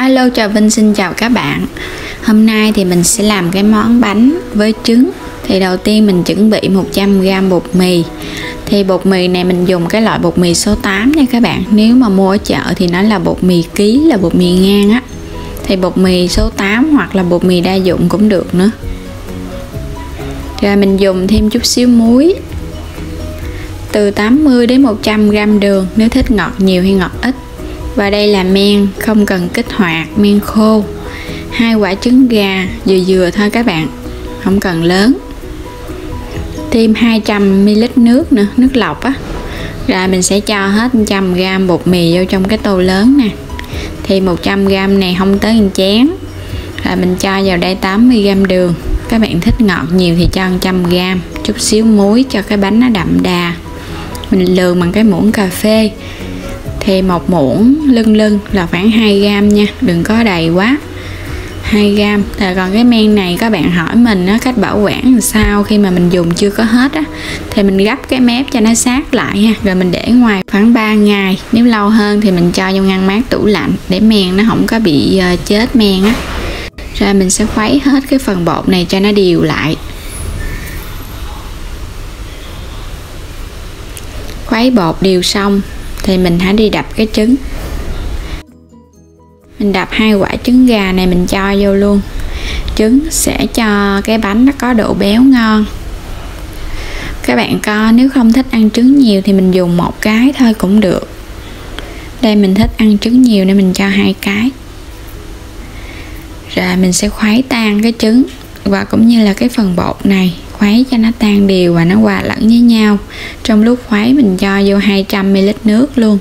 Alo, chào Vinh, xin chào các bạn. Hôm nay thì mình sẽ làm cái món bánh với trứng. Thì đầu tiên mình chuẩn bị 100g bột mì. Thì bột mì này mình dùng cái loại bột mì số 8 nha các bạn. Nếu mà mua ở chợ thì nó là bột mì ký, là bột mì ngang á. Thì bột mì số 8 hoặc là bột mì đa dụng cũng được nữa. Rồi mình dùng thêm chút xíu muối, từ 80 đến 100g đường, nếu thích ngọt nhiều hay ngọt ít. Và đây là men, không cần kích hoạt, men khô. 2 quả trứng gà vừa vừa thôi các bạn, không cần lớn. Thêm 200ml nước nữa, nước lọc á. Rồi mình sẽ cho hết 100g bột mì vô trong cái tô lớn nè. Thì 100g này không tới 1 chén. Rồi mình cho vào đây 80g đường. Các bạn thích ngọt nhiều thì cho 100g. Chút xíu muối cho cái bánh nó đậm đà. Mình lường bằng cái muỗng cà phê. Thì một muỗng lưng là khoảng 2g nha, đừng có đầy quá, 2g. Còn cái men này các bạn hỏi mình á, cách bảo quản làm sao khi mà mình dùng chưa có hết á, thì mình gấp cái mép cho nó sát lại ha, rồi mình để ngoài khoảng 3 ngày. Nếu lâu hơn thì mình cho vô ngăn mát tủ lạnh để men nó không có bị chết men á. Rồi mình sẽ khuấy hết cái phần bột này cho nó đều lại. Khuấy bột đều xong thì mình hãy đi đập cái trứng. Mình đập 2 quả trứng gà này mình cho vô luôn. Trứng sẽ cho cái bánh nó có độ béo ngon. Các bạn coi, nếu không thích ăn trứng nhiều thì mình dùng 1 cái thôi cũng được. Đây mình thích ăn trứng nhiều nên mình cho 2 cái. Rồi mình sẽ khuấy tan cái trứng và cũng như là cái phần bột này, khuấy cho nó tan đều và nó hòa lẫn với nhau. Trong lúc khuấy mình cho vô 200ml nước luôn.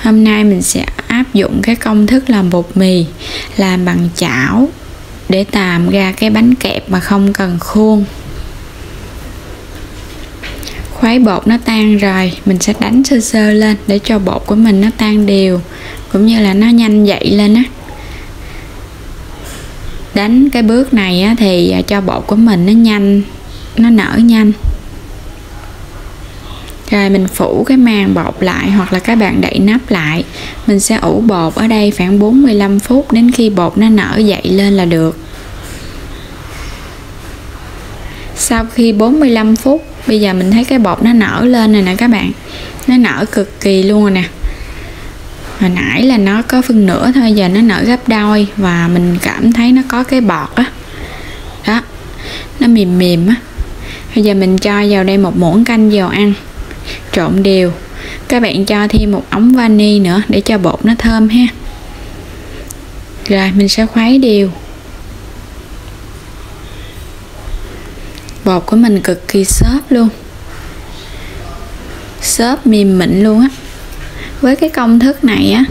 Hôm nay mình sẽ áp dụng cái công thức làm bột mì làm bằng chảo để tạo ra cái bánh kẹp mà không cần khuôn. Khuấy bột nó tan rồi, mình sẽ đánh sơ sơ lên để cho bột của mình nó tan đều, cũng như là nó nhanh dậy lên á. Đánh cái bước này á, thì cho bột của mình nó nhanh, nó nở nhanh. Rồi mình phủ cái màng bột lại hoặc là các bạn đậy nắp lại. Mình sẽ ủ bột ở đây khoảng 45 phút đến khi bột nó nở dậy lên là được. Sau khi 45 phút, bây giờ mình thấy cái bột nó nở lên rồi nè các bạn. Nó nở cực kỳ luôn rồi nè. Hồi nãy là nó có phân nửa thôi, giờ nó nở gấp đôi và mình cảm thấy nó có cái bọt á. Đó, nó mềm mềm á. Bây giờ mình cho vào đây 1 muỗng canh dầu ăn, trộn đều. Các bạn cho thêm 1 ống vani nữa để cho bột nó thơm ha. Rồi mình sẽ khuấy đều. Bột của mình cực kỳ xốp luôn, xốp mềm mịn luôn á. Với cái công thức này á,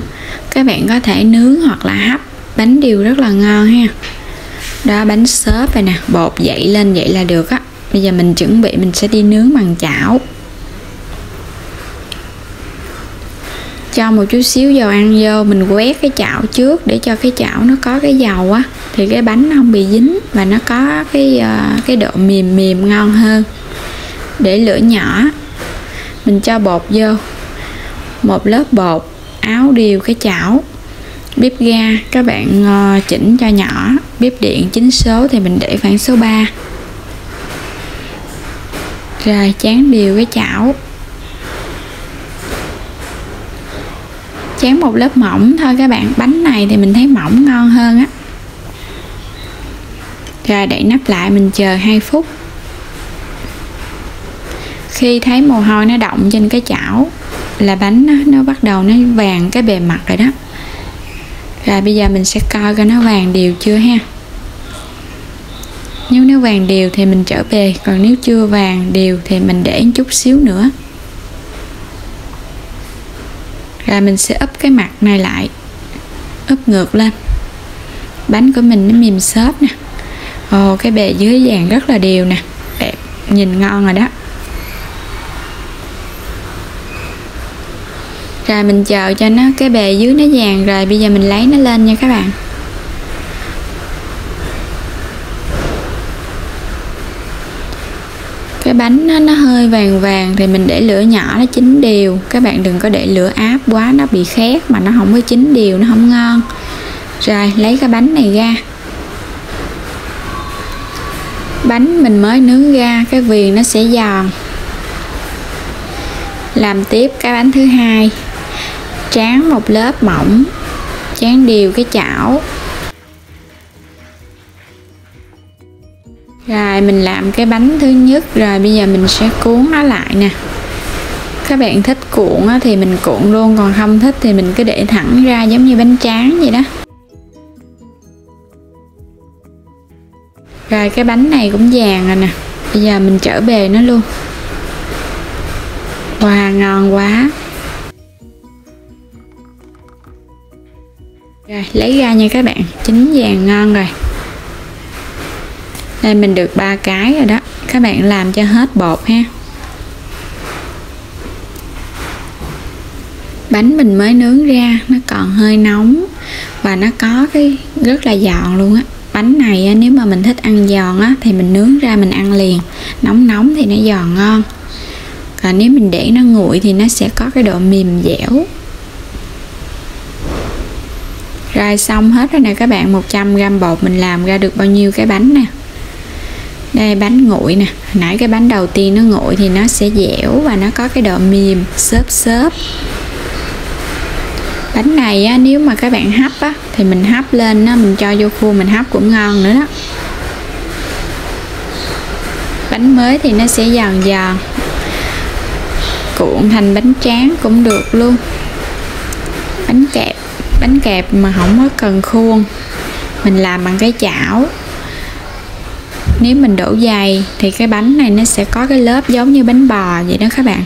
các bạn có thể nướng hoặc là hấp bánh đều rất là ngon ha. Đó, bánh xốp rồi nè, bột dậy lên vậy là được á. Bây giờ mình chuẩn bị mình sẽ đi nướng bằng chảo. Cho một chút xíu dầu ăn vô, mình quét cái chảo trước để cho cái chảo nó có cái dầu á, thì cái bánh nó không bị dính và nó có cái độ mềm mềm ngon hơn. Để lửa nhỏ, mình cho bột vô, 1 lớp bột, áo đều cái chảo. Bếp ga các bạn chỉnh cho nhỏ, bếp điện 9 số thì mình để khoảng số 3. Rồi chán đều cái chảo. Chén một lớp mỏng thôi các bạn, bánh này thì mình thấy mỏng ngon hơn á. Rồi đậy nắp lại, mình chờ 2 phút. Khi thấy mồ hôi nó đọng trên cái chảo là bánh nó bắt đầu nó vàng cái bề mặt rồi đó. Rồi bây giờ mình sẽ coi nó vàng đều chưa ha. Nếu nó vàng đều thì mình trở về, còn nếu chưa vàng đều thì mình để chút xíu nữa. Rồi mình sẽ úp cái mặt này lại, úp ngược lên. Bánh của mình nó mềm xốp nè. Ồ, cái bề dưới vàng rất là đều nè, đẹp, nhìn ngon rồi đó. Rồi mình chờ cho nó cái bề dưới nó vàng rồi, bây giờ mình lấy nó lên nha các bạn. Cái bánh nó hơi vàng vàng thì mình để lửa nhỏ nó chín đều. Các bạn đừng có để lửa áp quá, nó bị khét mà nó không có chín đều, nó không ngon. Rồi lấy cái bánh này ra. Bánh mình mới nướng ra, cái viền nó sẽ giòn. Làm tiếp cái bánh thứ hai. Tráng một lớp mỏng, tráng đều cái chảo. Rồi mình làm cái bánh thứ nhất, rồi bây giờ mình sẽ cuốn nó lại nè. Các bạn thích cuộn thì mình cuộn luôn, còn không thích thì mình cứ để thẳng ra giống như bánh tráng vậy đó. Rồi cái bánh này cũng vàng rồi nè. Bây giờ mình trở bề nó luôn. Wow, ngon quá. Rồi lấy ra nha các bạn, chín vàng ngon rồi. Đây mình được 3 cái rồi đó. Các bạn làm cho hết bột ha. Bánh mình mới nướng ra, nó còn hơi nóng và nó có cái rất là giòn luôn á. Bánh này nếu mà mình thích ăn giòn á thì mình nướng ra mình ăn liền. Nóng nóng thì nó giòn ngon. Còn nếu mình để nó nguội thì nó sẽ có cái độ mềm dẻo. Rồi xong hết rồi nè các bạn. 100g bột mình làm ra được bao nhiêu cái bánh nè. Đây bánh nguội nè. Nãy cái bánh đầu tiên nó nguội thì nó sẽ dẻo và nó có cái độ mềm xốp xốp. Bánh này á, nếu mà các bạn hấp á, thì mình hấp lên á, mình cho vô khuôn mình hấp cũng ngon nữa đó. Bánh mới thì nó sẽ giòn giòn, cuộn thành bánh tráng cũng được luôn. Bánh kẹp mà không có cần khuôn, mình làm bằng cái chảo. Nếu mình đổ dày thì cái bánh này nó sẽ có cái lớp giống như bánh bò vậy đó các bạn.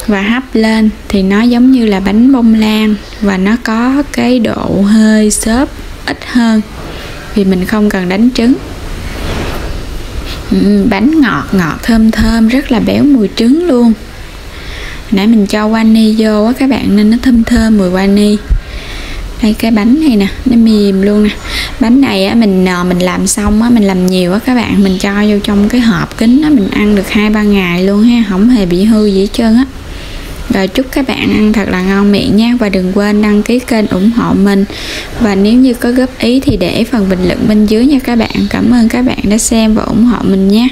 Và hấp lên thì nó giống như là bánh bông lan và nó có cái độ hơi xốp ít hơn vì mình không cần đánh trứng. Bánh ngọt ngọt thơm thơm, rất là béo mùi trứng luôn. Nãy mình cho vani vô á các bạn nên nó thơm thơm mùi vani. Đây cái bánh này nè, nó mềm luôn nè. Bánh này á mình làm xong á, mình làm nhiều á các bạn, mình cho vô trong cái hộp kính á, mình ăn được 2-3 ngày luôn ha, không hề bị hư gì hết trơn á. Rồi chúc các bạn ăn thật là ngon miệng nha. Và đừng quên đăng ký kênh ủng hộ mình. Và nếu như có góp ý thì để phần bình luận bên dưới nha các bạn. Cảm ơn các bạn đã xem và ủng hộ mình nha.